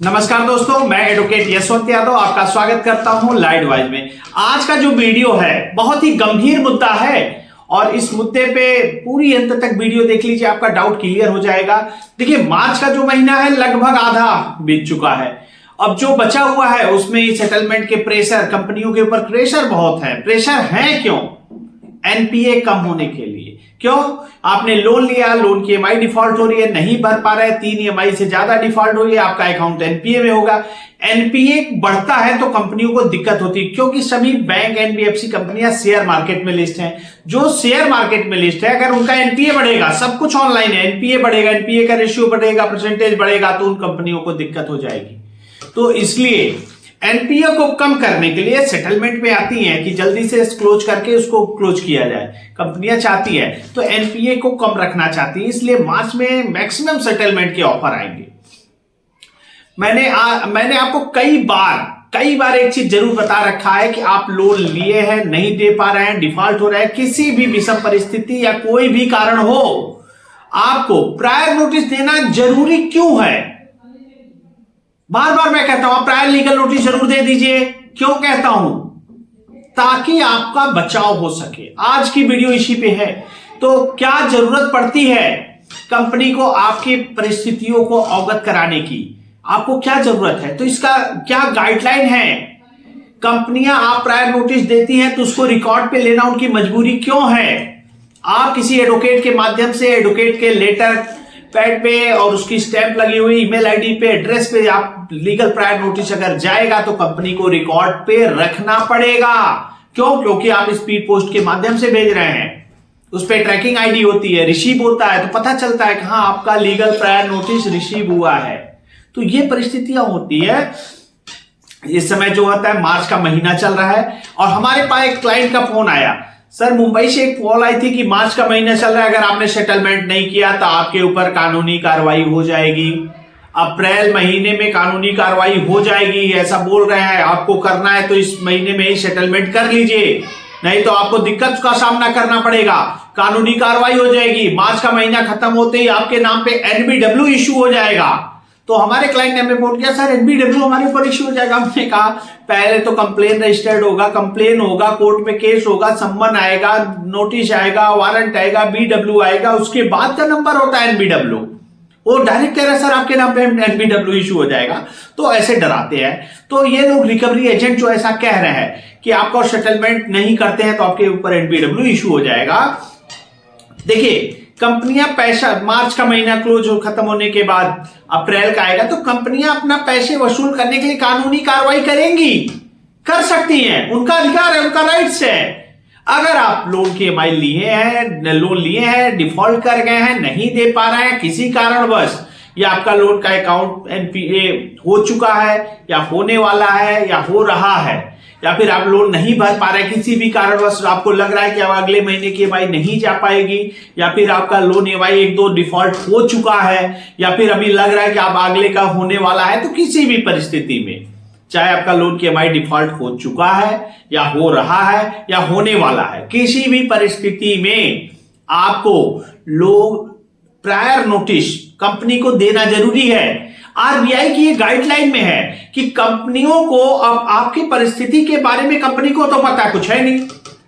नमस्कार दोस्तों, मैं एडवोकेट यशवंत यादव आपका स्वागत करता हूं लाइडवाइज में। आज का जो वीडियो है बहुत ही गंभीर मुद्दा है और इस मुद्दे पे पूरी अंत तक वीडियो देख लीजिए, आपका डाउट क्लियर हो जाएगा। देखिए, मार्च का जो महीना है लगभग आधा बीत चुका है। अब जो बचा हुआ है उसमें सेटलमेंट के प्रेशर, कंपनियों के ऊपर प्रेशर बहुत है। प्रेशर है क्यों? एनपीए कम होने के लिए। क्यों? आपने लोन लिया, लोन की ईएमआई डिफॉल्ट हो रही है, नहीं भर पा रहे, 3 ईएमआई से ज्यादा डिफॉल्ट हो रही है, आपका अकाउंट एनपीए में होगा। एनपीए बढ़ता है तो कंपनियों को दिक्कत होती है, क्योंकि सभी बैंक, एनबीएफसी कंपनियां शेयर मार्केट में लिस्ट हैं। जो शेयर मार्केट में लिस्ट है, अगर उनका एनपीए बढ़ेगा, सब कुछ ऑनलाइन है, एनपीए बढ़ेगा, एनपीए का रेशियो बढ़ेगा, परसेंटेज बढ़ेगा, तो उन कंपनियों को दिक्कत हो जाएगी। तो इसलिए एनपीए को कम करने के लिए सेटलमेंट में आती हैं कि जल्दी से क्लोज करके उसको क्लोज किया जाए। कंपनियां चाहती है तो एनपीए को कम रखना चाहती है, इसलिए मार्च में मैक्सिमम सेटलमेंट के ऑफर आएंगे। मैंने आपको कई बार एक चीज जरूर बता रखा है कि आप लोन लिए हैं, नहीं दे पा रहे हैं, डिफॉल्ट हो रहा है, किसी भी विषम परिस्थिति या कोई भी कारण हो, आपको प्रायर नोटिस देना जरूरी क्यों है? बार बार मैं कहता हूं आप प्रायर लीगल नोटिस जरूर दे दीजिए। क्यों कहता हूं? ताकि आपका बचाव हो सके। आज की वीडियो इसी पे है। तो क्या जरूरत पड़ती है कंपनी को आपकी परिस्थितियों को अवगत कराने की? आपको क्या जरूरत है? तो इसका क्या गाइडलाइन है? कंपनियां आप प्रायर नोटिस देती हैं तो उसको रिकॉर्ड पे लेना उनकी मजबूरी क्यों है? आप किसी एडवोकेट के माध्यम से, एडवोकेट के लेटर पैड पे और उसकी स्टैंप लगी हुई ईमेल आईडी पे, एड्रेस पे आप लीगल प्रायर नोटिस अगर जाएगा तो कंपनी को रिकॉर्ड पे रखना पड़ेगा। क्यों? क्योंकि आप स्पीड पोस्ट के माध्यम से भेज रहे हैं, उस पर ट्रैकिंग आईडी होती है, रिसीव होता है, तो पता चलता है कि हाँ आपका लीगल प्रायर नोटिस रिसीव हुआ है। तो ये परिस्थितियां होती है। इस समय जो होता है, मार्च का महीना चल रहा है और हमारे पास एक क्लाइंट का फोन आया, सर मुंबई से एक कॉल आई थी कि मार्च का महीना चल रहा है, अगर आपने सेटलमेंट नहीं किया तो आपके ऊपर कानूनी कार्रवाई हो जाएगी। अप्रैल महीने में कानूनी कार्रवाई हो जाएगी, ऐसा बोल रहे हैं। आपको करना है तो इस महीने में ही सेटलमेंट कर लीजिए, नहीं तो आपको दिक्कत का सामना करना पड़ेगा, कानूनी कार्रवाई हो जाएगी। मार्च का महीना खत्म होते ही आपके नाम पे एनबीडब्ल्यू इशू हो जाएगा। तो हमारे क्लाइंट ने हमें फोन किया, सर एनबीडब्ल्यू हमारे ऊपर इश्यू हो जाएगा। हमने कहा पहले तो कंप्लेन रजिस्टर्ड होगा, कंप्लेन होगा, कोर्ट में केस होगा, सम्मन आएगा, नोटिस आएगा, वारंट आएगा, बीडब्ल्यू आएगा, उसके बाद का नंबर होता है एनबीडब्ल्यू। वो डायरेक्ट कह रहा है सर आपके नाम पे एनबीडब्ल्यू इशू हो जाएगा, तो ऐसे डराते हैं। तो ये लोग रिकवरी एजेंट जो ऐसा कह रहे हैं कि आपको सेटलमेंट नहीं करते हैं तो आपके ऊपर एनबीडब्ल्यू इशू हो जाएगा। देखिए, कंपनियां पैसा, मार्च का महीना क्लोज खत्म होने के बाद अप्रैल का आएगा तो कंपनियां अपना पैसे वसूल करने के लिए कानूनी कार्रवाई करेंगी, कर सकती हैं, उनका अधिकार है, उनका राइट्स है। अगर आप लोन की ईएमआई लोन लिए हैं, डिफॉल्ट कर गए हैं, नहीं दे पा रहे हैं किसी कारणवश, या आपका लोन का अकाउंट एनपीए हो चुका है या होने वाला है या हो रहा है, या फिर आप लोन नहीं भर पा रहे किसी भी कारणवश, आपको लग रहा है कि अब अगले महीने की ईएमआई नहीं जा पाएगी, या फिर आपका लोन ईएमआई 1-2 डिफॉल्ट हो चुका है, या फिर अभी लग रहा है कि आप अगले का होने वाला है, तो किसी भी परिस्थिति में, चाहे आपका लोन की ईएमआई डिफॉल्ट हो चुका है या हो रहा है या होने वाला है, किसी भी परिस्थिति में आपको लोग प्रायर नोटिस कंपनी को देना जरूरी है। आरबीआई की ये गाइडलाइन में है कि कंपनियों को, अब आपकी परिस्थिति के बारे में कंपनी को तो पता कुछ है नहीं,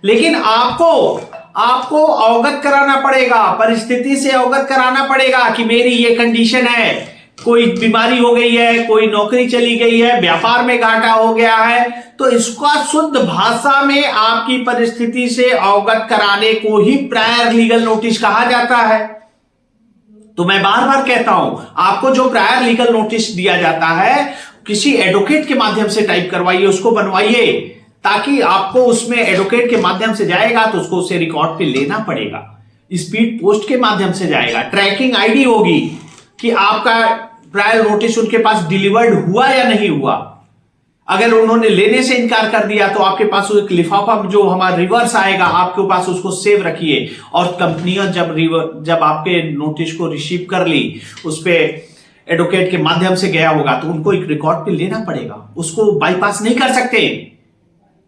लेकिन आपको अवगत कराना पड़ेगा, परिस्थिति से अवगत कराना पड़ेगा कि मेरी ये कंडीशन है, कोई बीमारी हो गई है, कोई नौकरी चली गई है, व्यापार में घाटा हो गया है, तो इसका शुद्ध भाषा में आपकी परिस्थिति से अवगत कराने को ही प्रायर लीगल नोटिस कहा जाता है। तो मैं बार बार कहता हूं, आपको जो प्रायर लीगल नोटिस दिया जाता है किसी एडवोकेट के माध्यम से टाइप करवाइए, उसको बनवाइए, ताकि आपको उसमें एडवोकेट के माध्यम से जाएगा तो उसको उसे रिकॉर्ड पे लेना पड़ेगा, स्पीड पोस्ट के माध्यम से जाएगा, ट्रैकिंग आईडी होगी कि आपका प्रायर नोटिस उनके पास डिलीवर्ड हुआ या नहीं हुआ। अगर उन्होंने लेने से इनकार कर दिया तो आपके पास एक लिफाफा जो हमारा रिवर्स आएगा, आपके पास उसको सेव रखिए। और कंपनियां जब आपके नोटिस को रिसीव कर ली, उस पे एडवोकेट के माध्यम से गया होगा, तो उनको एक रिकॉर्ड पे लेना पड़ेगा, उसको बाईपास नहीं कर सकते।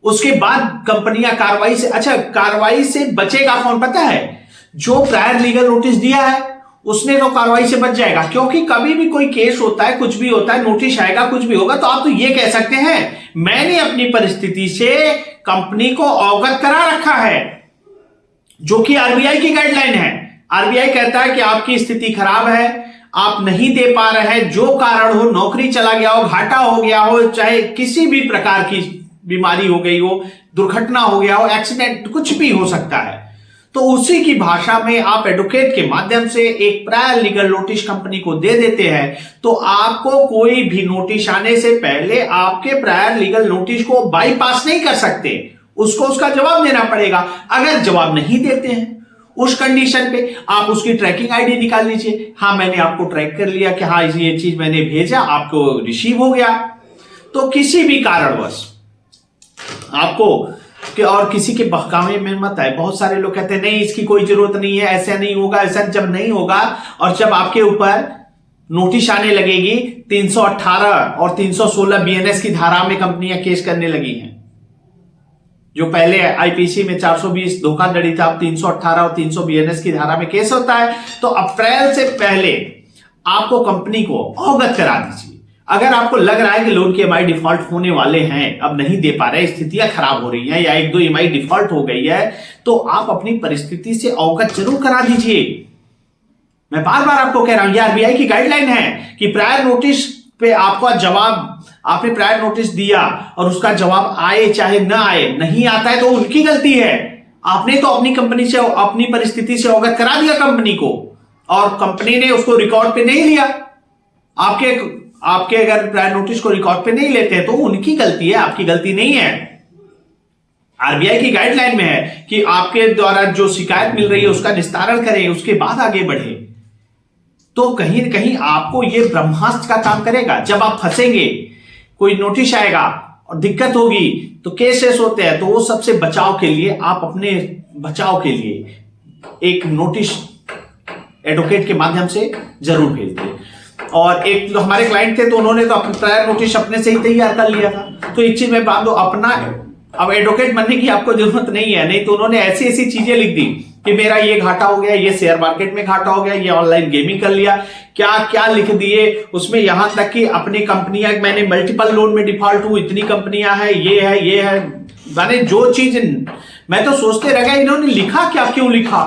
उसके बाद कंपनियां कार्रवाई से बचेगा कौन पता है? जो प्रायर लीगल नोटिस दिया है उसने तो कार्रवाई से बच जाएगा, क्योंकि कभी भी कोई केस होता है, कुछ भी होता है, नोटिस आएगा, कुछ भी होगा, तो आप तो ये कह सकते हैं मैंने अपनी परिस्थिति से कंपनी को अवगत करा रखा है, जो कि आरबीआई की गाइडलाइन है। आरबीआई कहता है कि आपकी स्थिति खराब है, आप नहीं दे पा रहे हैं, जो कारण हो, नौकरी चला गया हो, घाटा हो गया हो, चाहे किसी भी प्रकार की बीमारी हो गई हो, दुर्घटना हो गया हो, एक्सीडेंट, कुछ भी हो सकता है, तो उसी की भाषा में आप एडवोकेट के माध्यम से एक प्रायर लीगल नोटिस कंपनी को दे देते हैं, तो आपको कोई भी नोटिस आने से पहले आपके प्रायर लीगल नोटिस को बाईपास नहीं कर सकते, उसको उसका जवाब देना पड़ेगा। अगर जवाब नहीं देते हैं उस कंडीशन पे आप उसकी ट्रैकिंग आईडी निकाल लीजिए, हाँ मैंने आपको ट्रैक कर लिया कि हाँ ये चीज मैंने भेजा, आपको रिसीव हो गया। तो किसी भी कारणवश आपको कि और किसी के बहकावे में मत आए। बहुत सारे लोग कहते हैं नहीं इसकी कोई जरूरत नहीं है, ऐसा नहीं होगा, ऐसा जब नहीं होगा और जब आपके ऊपर नोटिस आने लगेगी 318 और 316 बीएनएस की धारा में कंपनियां केस करने लगी हैं। जो पहले आईपीसी में 420 धोखाधड़ी था, अब 318 और 300 बीएनएस की धारा में केस होता है। तो अप्रैल से पहले आपको कंपनी को अवगत करा दीजिए। अगर आपको लग रहा है कि लोन की ईएमआई डिफॉल्ट होने वाले हैं, अब नहीं दे पा रहे, स्थितियां खराब हो रही हैं या एक दो ईएमआई डिफॉल्ट हो गई है, तो आप अपनी परिस्थिति से अवगत जरूर करा दीजिए। मैं बार बार आपको कह रहा हूं, ये आरबीआई की गाइडलाइन है कि प्रायर नोटिस पे आपका जवाब, आपने प्रायर नोटिस दिया और उसका जवाब आए चाहे ना आए, नहीं आता है तो उनकी गलती है। आपने तो अपनी कंपनी से, अपनी परिस्थिति से अवगत करा दिया कंपनी को, और कंपनी ने उसको रिकॉर्ड पे नहीं लिया। आपके अगर प्रायर नोटिस को रिकॉर्ड पे नहीं लेते हैं तो उनकी गलती है, आपकी गलती नहीं है। आरबीआई की गाइडलाइन में है कि आपके द्वारा जो शिकायत मिल रही है उसका निस्तारण करें, उसके बाद आगे बढ़े। तो कहीं न कहीं आपको यह ब्रह्मास्त्र का काम करेगा। जब आप फंसेंगे, कोई नोटिस आएगा और दिक्कत होगी, तो केसेस होते हैं, तो वो सबसे बचाव के लिए आप अपने बचाव के लिए एक नोटिस एडवोकेट के माध्यम से जरूर भेज दें। और एक जो हमारे क्लाइंट थे, तो उन्होंने तो अपना प्रायर नोटिस अपने से ही तैयार कर लिया था। तो एक चीज में बात दो, अपना अब एडवोकेट बनने की आपको जरूरत नहीं है, नहीं तो उन्होंने ऐसी ऐसी चीजें लिख दी कि मेरा ये घाटा हो गया, ये शेयर मार्केट में घाटा हो गया, ये ऑनलाइन गेमिंग कर लिया, क्या क्या लिख दिए उसमें, यहां तक कि अपनी कंपनियां, मैंने मल्टीपल लोन में डिफॉल्ट हूं, इतनी कंपनियां हैं, ये है। मैंने जो चीज, मैं तो सोचते रह गया इन्होंने लिखा क्या, क्यों लिखा,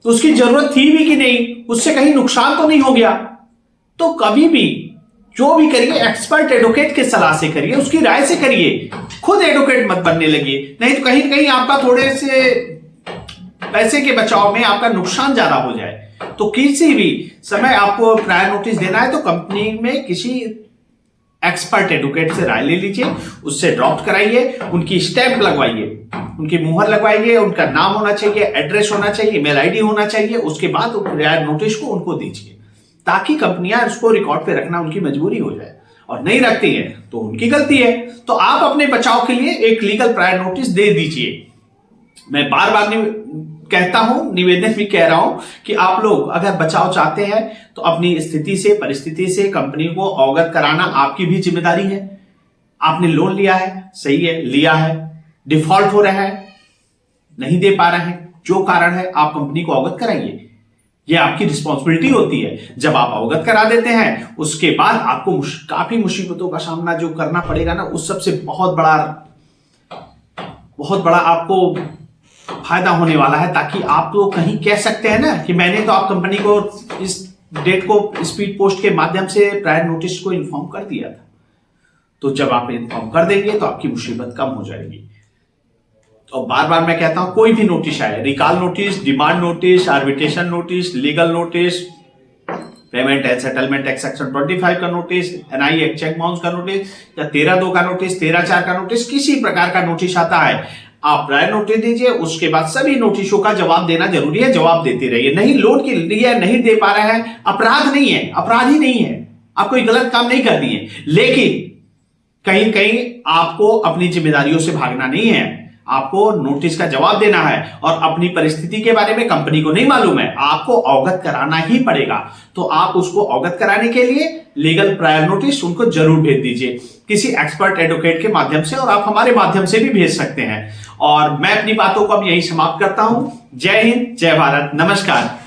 तो उसकी जरूरत थी भी कि नहीं, उससे कहीं नुकसान तो नहीं हो गया। तो कभी भी जो भी करिए एक्सपर्ट एडवोकेट के सलाह से करिए, उसकी राय से करिए, खुद एडवोकेट मत बनने लगिए, नहीं तो कहीं कहीं आपका थोड़े से पैसे के बचाव में आपका नुकसान ज्यादा हो जाए। तो किसी भी समय आपको प्रायर नोटिस देना है तो कंपनी में किसी एक्सपर्ट एडवोकेट से राय ले लीजिए, उससे ड्राफ्ट कराइए, उनकी स्टैंप लगवाइए, उनकी मुहर लगवाइए, उनका नाम होना चाहिए, एड्रेस होना चाहिए, ईमेल आईडी होना चाहिए। उसके बाद प्रायर नोटिस को उनको दीजिए, ताकि कंपनियां उसको रिकॉर्ड पे रखना उनकी मजबूरी हो जाए, और नहीं रखती है तो उनकी गलती है। तो आप अपने बचाव के लिए एक लीगल प्रायर नोटिस दे दीजिए। मैं बार बार कहता हूं, निवेदन भी कह रहा हूं कि आप लोग अगर बचाव चाहते हैं तो अपनी स्थिति से, परिस्थिति से कंपनी को अवगत कराना आपकी भी जिम्मेदारी है। आपने लोन लिया है, सही है, लिया है, डिफॉल्ट हो रहा है, नहीं दे पा रहे हैं, जो कारण है आप कंपनी को अवगत कराइए। यह आपकी रिस्पॉन्सिबिलिटी होती है। जब आप अवगत करा देते हैं, उसके बाद आपको काफी मुसीबतों का सामना जो करना पड़ेगा ना, उस सबसे बहुत बड़ा आपको फायदा होने वाला है। ताकि आप तो कहीं कह सकते हैं ना कि मैंने तो आप कंपनी को इस डेट को स्पीड पोस्ट के माध्यम से प्रायर नोटिस को इन्फॉर्म कर दिया था। तो जब आप इन्फॉर्म कर देंगे तो आपकी मुसीबत कम हो जाएगी। और बार बार मैं कहता हूं, कोई भी नोटिस आए, recall notice, demand notice, arbitration notice, legal notice, payment and settlement act section 25 का नोटिस, एनआई एक्ट चेक बाउंस का नोटिस, या 13(2) का नोटिस, 13(4) का नोटिस, किसी प्रकार का नोटिस आता है, आप प्रायर नोटिस दीजिए। उसके बाद सभी नोटिसों का जवाब देना जरूरी है, जवाब देते रहिए। नहीं लोन की लिए नहीं दे पा रहे हैं, अपराध नहीं है, अपराध ही नहीं है, आप कोई गलत काम नहीं कर दिए, लेकिन कहीं कहीं आपको अपनी जिम्मेदारियों से भागना नहीं है। आपको नोटिस का जवाब देना है, और अपनी परिस्थिति के बारे में कंपनी को नहीं मालूम है, आपको अवगत कराना ही पड़ेगा। तो आप उसको अवगत कराने के लिए लीगल प्रायर नोटिस उनको जरूर भेज दीजिए, किसी एक्सपर्ट एडवोकेट के माध्यम से, और आप हमारे माध्यम से भी भेज सकते हैं। और मैं अपनी बातों को अब यही समाप्त करता हूं। जय हिंद, जय भारत, नमस्कार।